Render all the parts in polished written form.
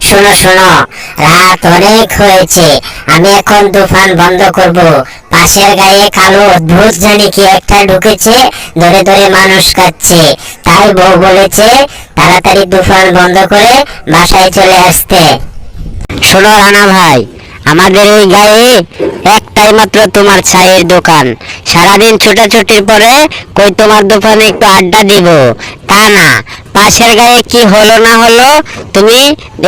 শোনো শোনো, রাত অনেক হয়েছে, আমি এখন তুফান বন্ধ করব। পাশের গায়ে কালো অদ্ভুত জানি কি একটা ঢুকেছে, ধরে ধরে মানুষ খাচ্ছে। তাই বউ বলেছে তাড়াতাড়ি তুফান বন্ধ করে বাসায় চলে আসতে। শোনো রানা ভাই, আমাদের এই গায়ে একটাই মাত্র তোমার চায়ের দোকান। সারাদিন ছোটাছুটির পরে কই তোমার দোকানে একটু আড্ডা দিব, তা না। পাশের গায়ে কি হলো না হলো, তুমি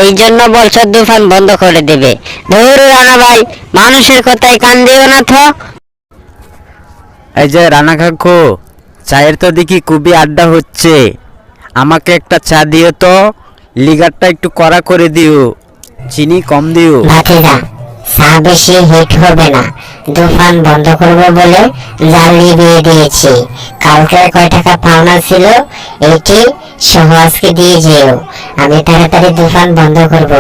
এই জন্য বলছো দোকান বন্ধ করে দেবে। ধুর রানা ভাই, মানুষের কথায় কান দিও না তো। এই যে রানা কাকু, চায়ের তো দেখি খুবই আড্ডা হচ্ছে, আমাকে একটা চা দিও তো, লিগারটা একটু কড়া করে দিও, চিনি কম দিও। ভাতিজা, চা বেশি হিট হবে না। তুফান বন্ধ করবো বলে জাল নিভিয়ে দিয়েছি। কালকে কয় টাকা পাওনা ছিল এইটি সহ আজকে দিয়ে যেও। আমি তাড়াতাড়ি তুফান বন্ধ করব,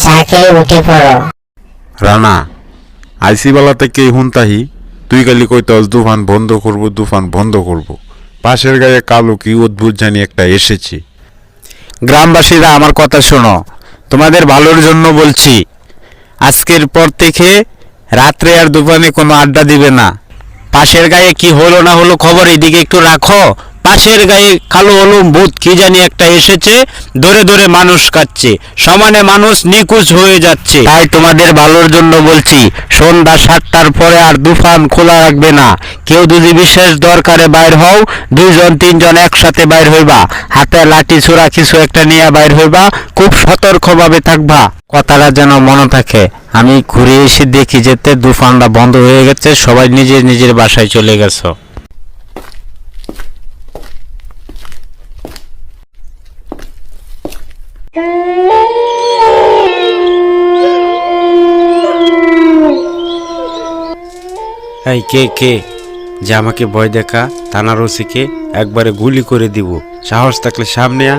চা খেয়ে উঠে পড়ো। রানা, আইসি বেলা থেকে হুনতাহি তুই খালি কইতস তুফান বন্ধ করব, তুফান বন্ধ করব। পাশের গায়ে কালো কি অদ্ভুত জানি একটা এসেছে। গ্রামবাসীরা আমার কথা শোনো, তোমাদের ভালোর জন্য বলছি, আজকের পর থেকে রাত্রে আর দোকানে কোনো আড্ডা দিবে না। পাশের গায়ে কি হলো না হলো খবর এদিকে একটু রাখো। পাশের গায়ে কালো হলো ভূত কি জানি একটা এসেছে, ধরে ধরে মানুষ খাচ্ছে, সমানে মানুষ নিখোঁজ হয়ে যাচ্ছে। তাই তোমাদের ভালোর জন্য বলছি, সন্ধ্যা 7টার পরে আর দোকান খোলা রাখবে না। কেউ যদি বিশেষ দরকারে বাইর হও, 2-3 একসাথে বাইর হইবা, হাতে লাঠি ছোড়া কিছু একটা নিয়ে বাইর হইবা, খুব সতর্কভাবে থাকবা। কথাটা যেন মনে থাকে। আমি ঘুরে এসে দেখি যেতে দোকানটা বন্ধ হয়ে গেছে, সবাই নিজের নিজের বাসায় চলে গেছে। এই কে কে যে আমাকে ভয় দেখা, থানার ওসিকে একবারে গুলি করে দিব, সাহস থাকলে সামনে আ।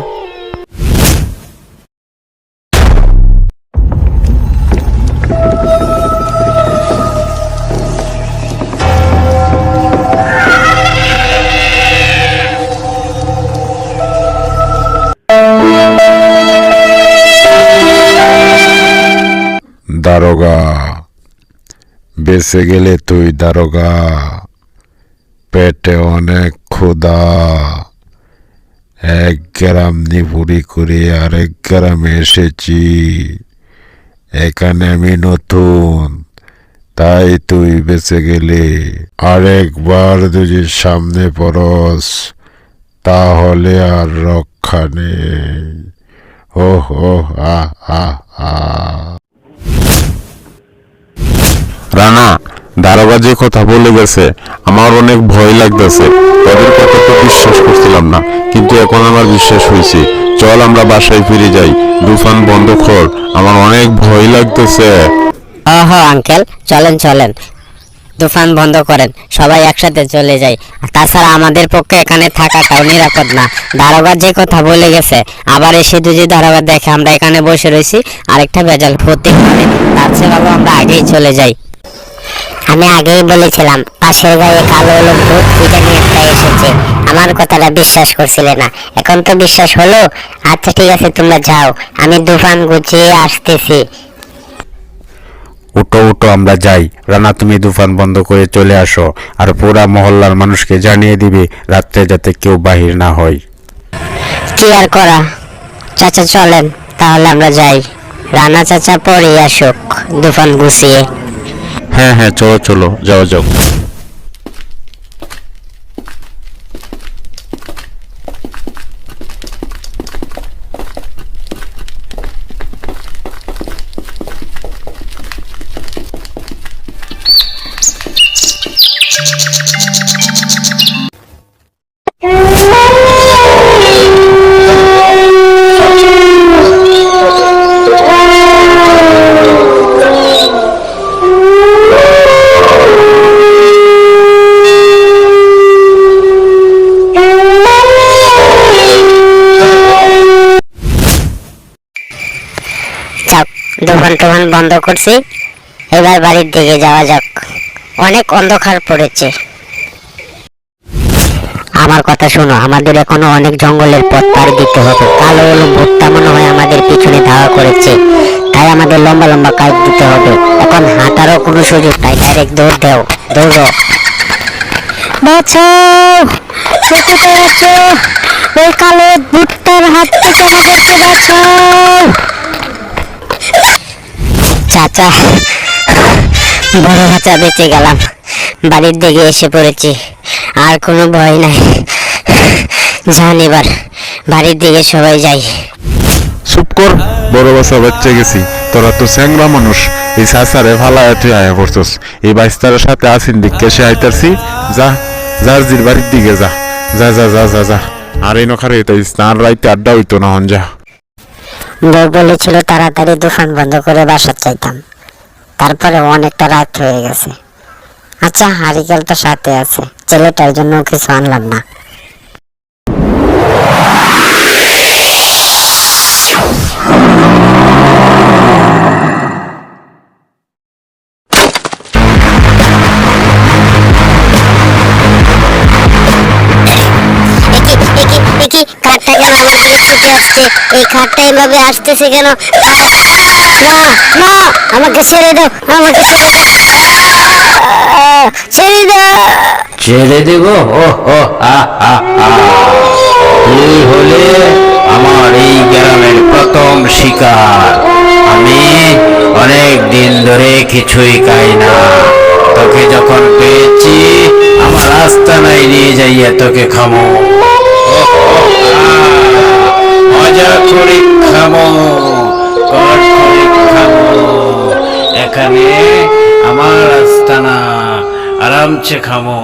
দারোগা, বেঁচে গেলে তুই দারোগা, পেটে অনেক ক্ষুধা। 1 গ্রাম নিপুরি করে আরেক গ্রামে এসেছি। এখানে আমি নতুন, তাই তুই বেঁচে গেলে। আরেকবার যদি সামনে পড়স তাহলে আর রক্ষা নেই। ও হো আহ আহ আহ। রানা, দারোগা যে কথা বলে গেছে আমার অনেক ভয় লাগতেছে। তাদের কথা তো বিশ্বাস করছিলাম না, কিন্তু এখন আমার বিশ্বাস হয়েছে। চল আমরা বাসায় ফিরে যাই, তুফান বন্ধ কর, আমার অনেক ভয় লাগতেছে। হ্যাঁ আঙ্কেল, চলেন চলেন, তুফান বন্ধ করেন, সবাই একসাথে চলে যাই। তাছাড়া আমাদের পক্ষে এখানে থাকাটাও নিরাপদ না। দারোগা যে কথা বলে গেছে, আবার এসে যদি দারোগা দেখে আমরা এখানে বসে রয়েছি, আরেকটা ভেজাল হতে পারে। তার চেয়ে ভালো আমরা আগেই চলে যাই। আমি আগেই বলেছিলাম পাশের গায়ে কালো হলো ভূত কি জানি একটা এসেছে। আমার কথাটা বিশ্বাস করছিলে না, এখন তো বিশ্বাস হলো। আচ্ছা ঠিক আছে, তোমরা যাও, আমি তুফান গুছিয়ে আসতেছি। উঠো উঠো, আমরা যাই। রানা, তুমি তুফান বন্ধ করে চলে আসো, আর পুরা মহল্লার মানুষকে জানিয়ে দিবে রাত্রে যাতে কেউ বাহির না হয়। কি আর করা, চাচা চলেন তাহলে আমরা যাই। রানা চাচা পরে আসুক তুফান গুছিয়ে। হ্যাঁ হ্যাঁ, চলো চলো, যাও যাও। দোকান টোকান বন্ধ করছি, এবার বাড়ির দিকে যাওয়া যাক। অনেক অন্ধকার পড়েছে। আমার কথা শোনো, আমাদের এখনো অনেক জঙ্গলের পথ পাড়ি দিতে হবে। কালো হলো ভুট্টা মনে হয় আমাদের পিছনে ধাওয়া করেছে, তাই আমাদের লম্বা লম্বা কাজ দিতে হবে। এখন হাঁটারও কোনো সুযোগ নাই, ডাইরেক্ট দৌড় দাও, দৌড়ো। বাঁচাও, কোথায় আছো? ওই কালো ভুট্টার হাত থেকে আমাদেরকে বাঁচাও। চাচা, বড় বাচ্চা, বেঁচে গেলাম। বাড়ির দিকে এসে পড়েছি, আর কোনো ভয় নাই। যান এবার বাড়ির দিকে সবাই যাই। চুপ কর, বড় বাচ্চা বাচ্চা গেছি। তোরা তো স্যাংরা মানুষ, এই সাসারে ফালায় তুই আয়া পড়ছস। এই বাইস্তারের সাথে আসিন দিকে সে আইতারছি। যা, জার্জির বাড়ির দিকে যা, যা যা যা যা যা। আর এই নখারে তাই স্নান রাইতে আড্ডা হইতো না, হন যা। বউ বলেছিল তাড়াতাড়ি দোকান বন্ধ করে বাসা চাইতাম, তারপরে অনেকটা রাত হয়ে গেছে। আচ্ছা, হারিকেল তো সাথে আছে, ছেলেটার জন্য কিছু আনলাম না। খাটটা কেন আমার দিকে ছুটে আসছে? এই খাটটা এইভাবে আসতেছে কেন? না না, আমাকে ছেড়ে দাও, আমাকে ছেড়ে দাও, ছেড়ে দাও। ছেড়ে দেব? ও ও আ আ আ। তুই হলে আমার এই গ্রামের প্রথম শিকার। আমি অনেক দিন ধরে কিছুই খাই না, তোকে যখন পেয়েছি আমার আস্তানায় নিয়ে যাইয়া তোকে খামো। মজা করে খামো, কট করে খামো। এখানে আমার আস্তানা, আরামসে খামো।